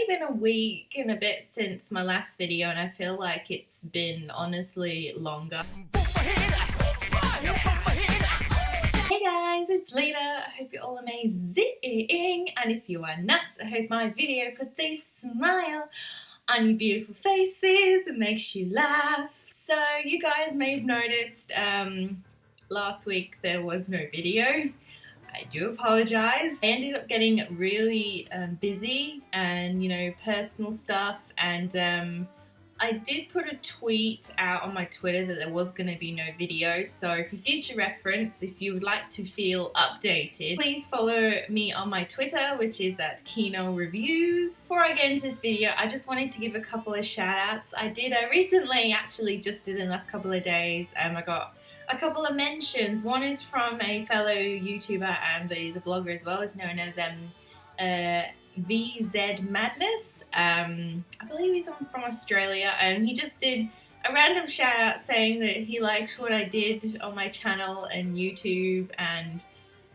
been a week and a bit since my last video, and I feel like it's been honestly longer. Hey guys, it's Lita. I hope you're all amazing, and if you are not, I hope my video puts a smile on your beautiful faces and makes you laugh. So you guys may have noticed last week there was no video. I do apologize. I ended up getting really busy and, you know, personal stuff, and I did put a tweet out on my Twitter that there was going to be no video. So for future reference, if you would like to feel updated, please follow me on my Twitter, which is at Kino Reviews. Before I get into this video, I just wanted to give a couple of shout outs. I did recently, actually just in the last couple of days, I got a couple of mentions. One is from a fellow YouTuber and he's a blogger as well. He's known as VZ Madness. I believe he's from Australia, and he just did a random shout out saying that he liked what I did on my channel and YouTube, and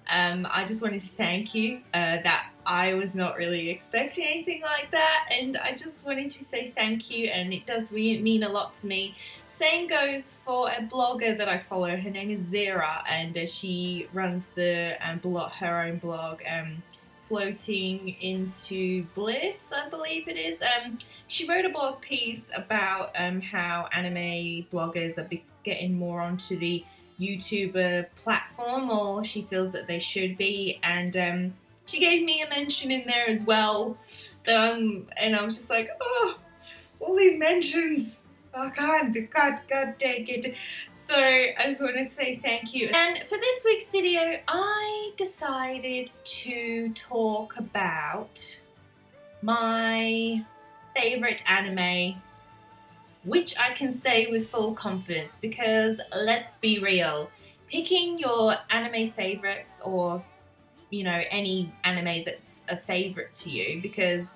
I just wanted to thank you. That I was not really expecting anything like that, and I just wanted to say thank you, and it does mean a lot to me. Same goes for a blogger that I follow. Her name is Zara, and she runs the her own blog, Floating into Bliss, I believe it is. She wrote a blog piece about how anime bloggers are getting more onto the YouTuber platform, or she feels that they should be, and she gave me a mention in there as well. And I was just like, oh, all these mentions. Oh God dang it. So I just wanted to say thank you. And for this week's video, I decided to talk about my favorite anime, which I can say with full confidence, because let's be real, picking your anime favorites, or you know, any anime that's a favorite to you, because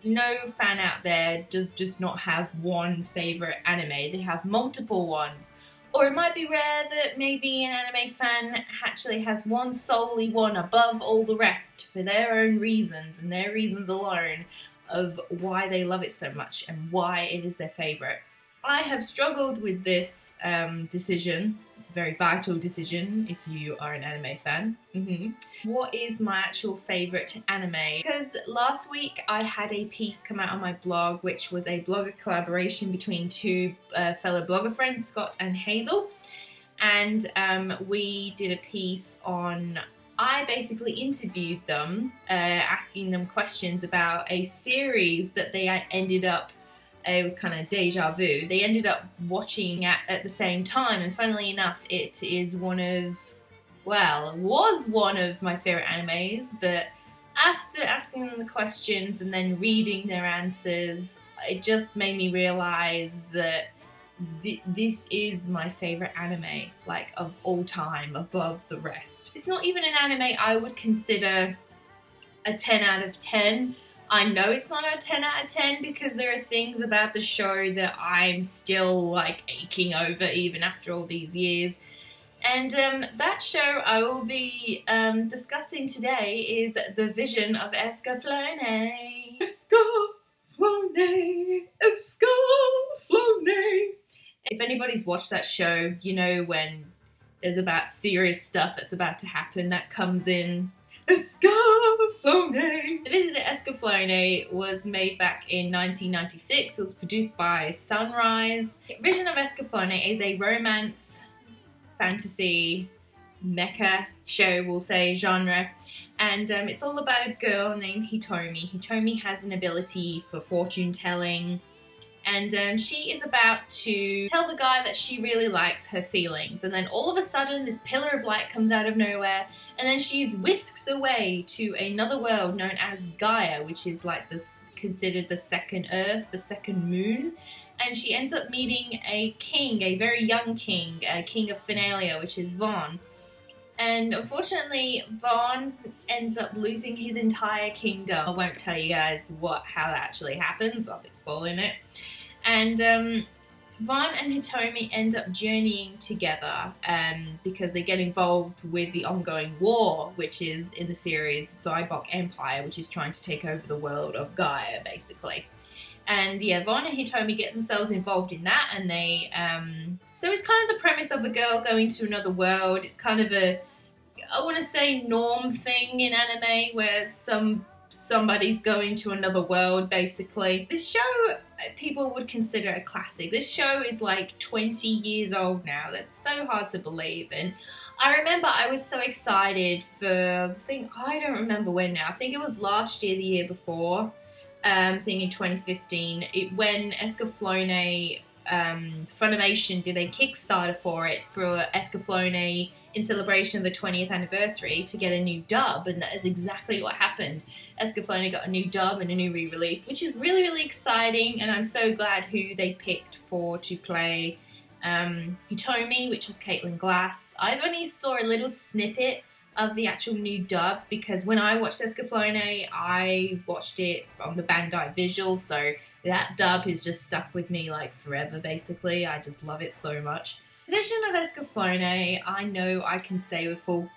no fan out there does just not have one favorite anime. They have multiple ones. Or it might be rare that maybe an anime fan actually has solely one above all the rest for their own reasons, and their reasons alone of why they love it so much and why it is their favorite. I have struggled with this decision. It's a very vital decision if you are an anime fan. What is my actual favorite anime? Because last week I had a piece come out on my blog, which was a blogger collaboration between two fellow blogger friends, Scott and Hazel. And we did a piece on, I basically interviewed them, asking them questions about a series that they ended up, it was kind of deja vu, they ended up watching at the same time, and funnily enough, it is was one of my favorite animes. But after asking them the questions and then reading their answers, it just made me realize that this is my favorite anime, like, of all time, above the rest. It's not even an anime I would consider a 10 out of 10. I know it's not a 10 out of 10 because there are things about the show that I'm still like aching over even after all these years. And that show I will be discussing today is The Vision of Escaflowne. Escaflowne, Escaflowne. If anybody's watched that show, you know when there's about serious stuff that's about to happen that comes in. Escaflowne. The Vision of Escaflowne was made back in 1996. It was produced by Sunrise. Vision of Escaflowne is a romance, fantasy, mecha show, we'll say, genre. And it's all about a girl named Hitomi. Hitomi has an ability for fortune telling. And she is about to tell the guy that she really likes her feelings. And then all of a sudden, this pillar of light comes out of nowhere. And then she's whisked away to another world known as Gaia, which is like this, considered the second Earth, the second moon. And she ends up meeting a king, a very young king, a king of Finalia, which is Vaughn. And unfortunately, Vaughn ends up losing his entire kingdom. I won't tell you guys how that actually happens. I'll be spoiling it. And Vaughn and Hitomi end up journeying together because they get involved with the ongoing war, which is in the series Zybok Empire, which is trying to take over the world of Gaia, basically. And yeah, Vaughn and Hitomi get themselves involved in that, and they so it's kind of the premise of a girl going to another world. It's kind of a, I want to say, norm thing in anime where somebody's going to another world, basically. This show, people would consider a classic. This show is like 20 years old now. That's so hard to believe. And I remember I was so excited for, I don't remember when now. I think it was last year, the year before, thing in 2015, when Escaflowne, Funimation did a Kickstarter for it, for Escaflowne in celebration of the 20th anniversary, to get a new dub, and that is exactly what happened. Escaflowne got a new dub and a new re-release, which is really, really exciting, and I'm so glad who they picked to play Hitomi, which was Caitlin Glass. I've only saw a little snippet of the actual new dub, because when I watched Escaflowne, I watched it on the Bandai Visual, so that dub has just stuck with me like forever, basically. I just love it so much. The vision of Escaflowne, I know I can say with full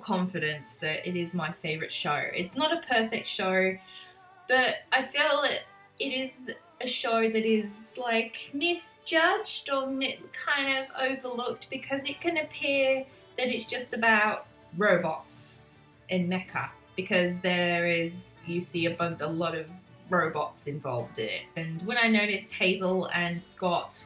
confidence that it is my favourite show. It's not a perfect show, but I feel that it is a show that is like misjudged or kind of overlooked, because it can appear that it's just about robots in mecha, because you see a lot of robots involved in it. And when I noticed Hazel and Scott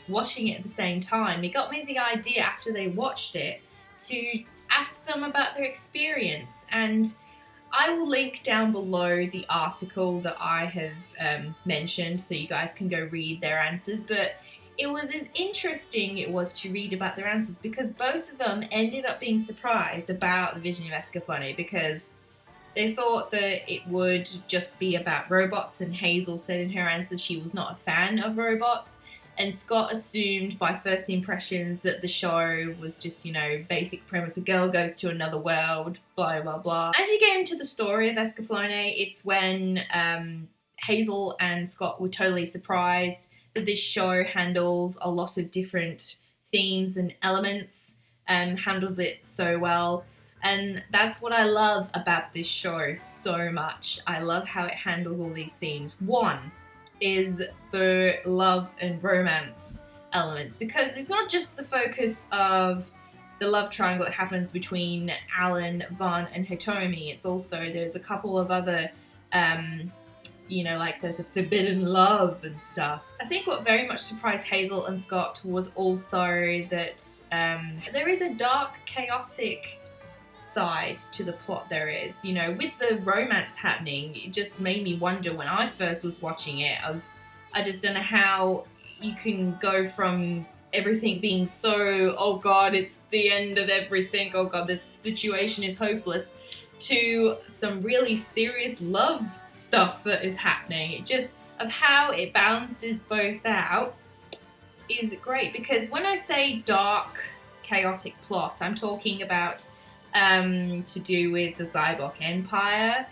watching it at the same time, it got me the idea after they watched it to ask them about their experience. And I will link down below the article that I have mentioned, so you guys can go read their answers. But it was as interesting it was to read about their answers, because both of them ended up being surprised about the vision of Escaflowne, because they thought that it would just be about robots, and Hazel said in her answers she was not a fan of robots. And Scott assumed by first impressions that the show was just, basic premise, a girl goes to another world, blah, blah, blah. As you get into the story of Escaflowne, it's when Hazel and Scott were totally surprised that this show handles a lot of different themes and elements, and handles it so well. And that's what I love about this show so much. I love how it handles all these themes. One is the love and romance elements, because it's not just the focus of the love triangle that happens between Alan, Vaughn and Hitomi. It's also, there's a couple of other like there's a forbidden love and stuff. I think what very much surprised Hazel and Scott was also that there is a dark, chaotic side to the plot there is. With the romance happening, it just made me wonder when I first was watching it, I just don't know how you can go from everything being so, oh god, it's the end of everything, oh god, this situation is hopeless, to some really serious love stuff that is happening. It just, of how it balances both out is great, because when I say dark, chaotic plot, I'm talking about to do with the Zybok Empire,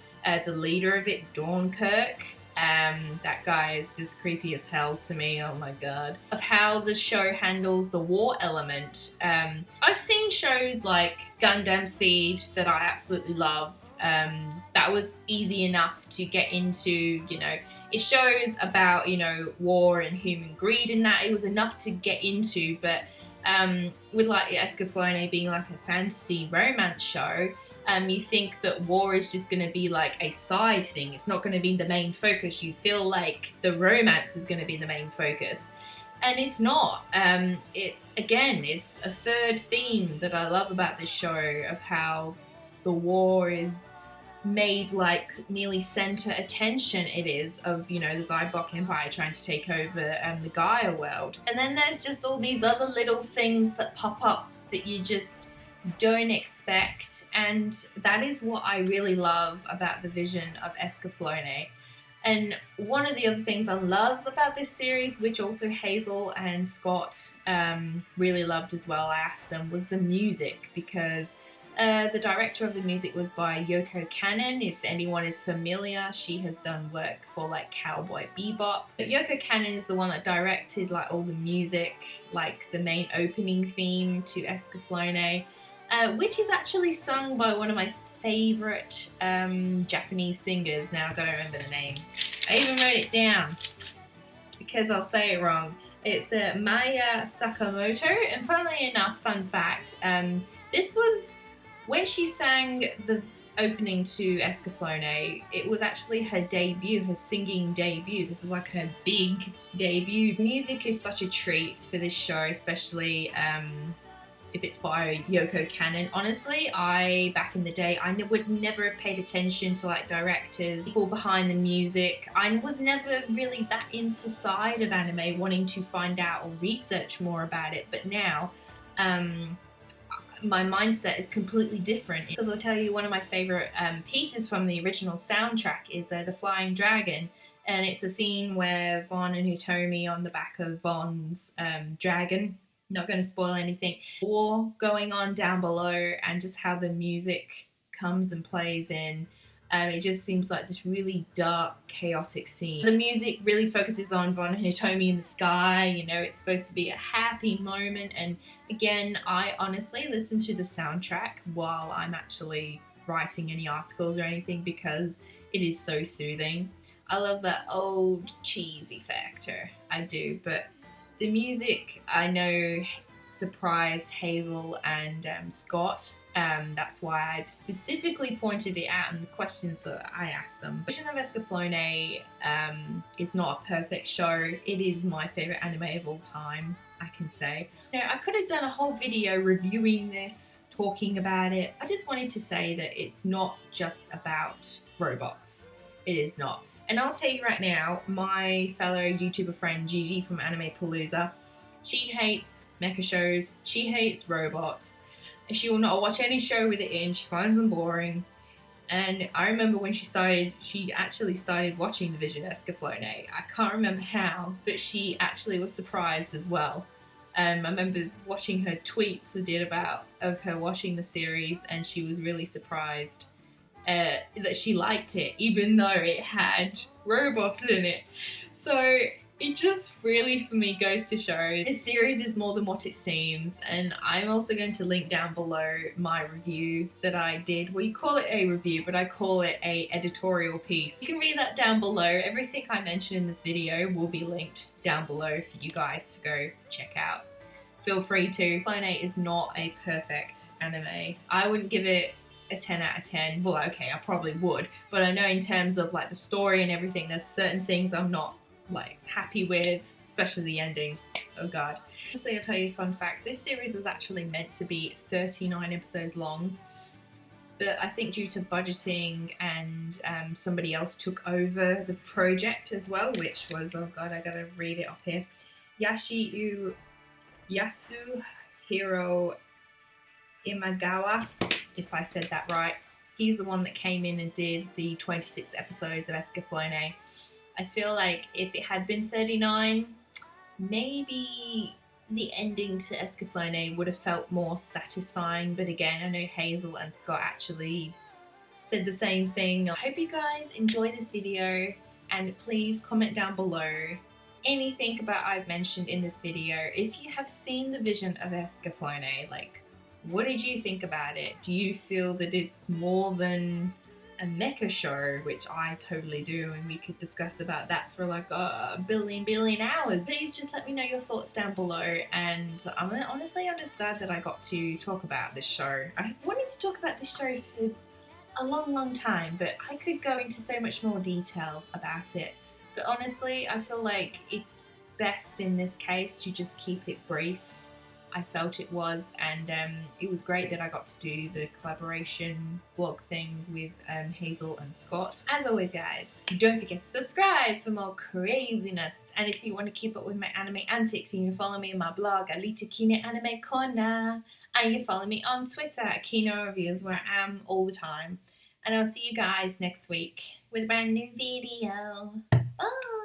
the leader of it, Dornkirk. That guy is just creepy as hell to me, oh my god. Of how the show handles the war element. I've seen shows like Gundam Seed that I absolutely love. That was easy enough to get into, it shows about, war and human greed, and that it was enough to get into. But with like Escaflowne being like a fantasy romance show, you think that war is just going to be like a side thing. It's not going to be the main focus. You feel like the romance is going to be the main focus, and it's not. It's a third theme that I love about this show, of how the war is made like nearly center attention it is of, the Zybok Empire trying to take over the Gaia world. And then there's just all these other little things that pop up that you just don't expect, and that is what I really love about the vision of Escaflowne. And one of the other things I love about this series, which also Hazel and Scott really loved as well, I asked them, was the music, because The director of the music was by Yoko Kannon. If anyone is familiar, she has done work for like Cowboy Bebop. But Yoko Kannon is the one that directed like all the music, like the main opening theme to Escaflowne, which is actually sung by one of my favorite Japanese singers. Now I don't remember the name. I even wrote it down because I'll say it wrong. It's Maya Sakamoto, and funnily enough, fun fact, this was when she sang the opening to Escaflowne. It was actually her debut, her singing debut. This was like her big debut. Music is such a treat for this show, especially if it's by Yoko Kannon. Honestly, back in the day, I would never have paid attention to like directors, people behind the music. I was never really that into side of anime, wanting to find out or research more about it. But now, my mindset is completely different, because I'll tell you, one of my favorite pieces from the original soundtrack is The Flying Dragon. And it's a scene where Von and Hitomi on the back of Von's dragon. Not going to spoil anything. War going on down below, and just how the music comes and plays in. It just seems like this really dark, chaotic scene. The music really focuses on Von and Hitomi in the sky. You know, it's supposed to be a happy moment. And again, I honestly listen to the soundtrack while I'm actually writing any articles or anything, because it is so soothing. I love that old cheesy factor. I do, but the music, I know, surprised Hazel and Scott. That's why I specifically pointed it out in the questions that I asked them. The version of Escaflowne is not a perfect show. It is my favourite anime of all time, I can say. You know, I could have done a whole video reviewing this, talking about it. I just wanted to say that it's not just about robots. It is not. And I'll tell you right now, my fellow YouTuber friend Gigi from Anime Palooza, she hates mecha shows, she hates robots, she will not watch any show with it in, she finds them boring. And I remember when she actually started watching the Vision Escaflowne. I can't remember how, but she actually was surprised as well. I remember watching her tweets of her watching the series, and she was really surprised that she liked it, even though it had robots in it. So it just really, for me, goes to show this series is more than what it seems. And I'm also going to link down below my review that I did. Well, you call it a review, but I call it a editorial piece. You can read that down below. Everything I mentioned in this video will be linked down below for you guys to go check out. Feel free to. Clone is not a perfect anime. I wouldn't give it a 10 out of 10. Well, okay, I probably would, but I know in terms of like the story and everything, there's certain things I'm not like happy with, especially the ending. Oh god. Honestly, I'll tell you a fun fact. This series was actually meant to be 39 episodes long, but I think due to budgeting and somebody else took over the project as well, which was, oh god, I gotta read it off here, Yasuhiro Imagawa, if I said that right. He's the one that came in and did the 26 episodes of Escaflowne. I feel like if it had been 39, maybe the ending to Escaflowne would have felt more satisfying. But again, I know Hazel and Scott actually said the same thing. I hope you guys enjoy this video, and please comment down below anything about I've mentioned in this video. If you have seen the vision of Escaflowne, like, what did you think about it? Do you feel that it's more than a mecha show, which I totally do, and we could discuss about that for like a billion hours. Please just let me know your thoughts down below, and honestly, I'm just glad that I got to talk about this show. I've wanted to talk about this show for a long time, but I could go into so much more detail about it. But honestly, I feel like it's best in this case to just keep it brief. I felt it was, and it was great that I got to do the collaboration vlog thing with Hazel and Scott. As always, guys, don't forget to subscribe for more craziness. And if you want to keep up with my anime antics, you can follow me on my blog, Alita Kine Anime Corner. And you can follow me on Twitter at Kino Reviews, where I am all the time. And I'll see you guys next week with a brand new video. Bye!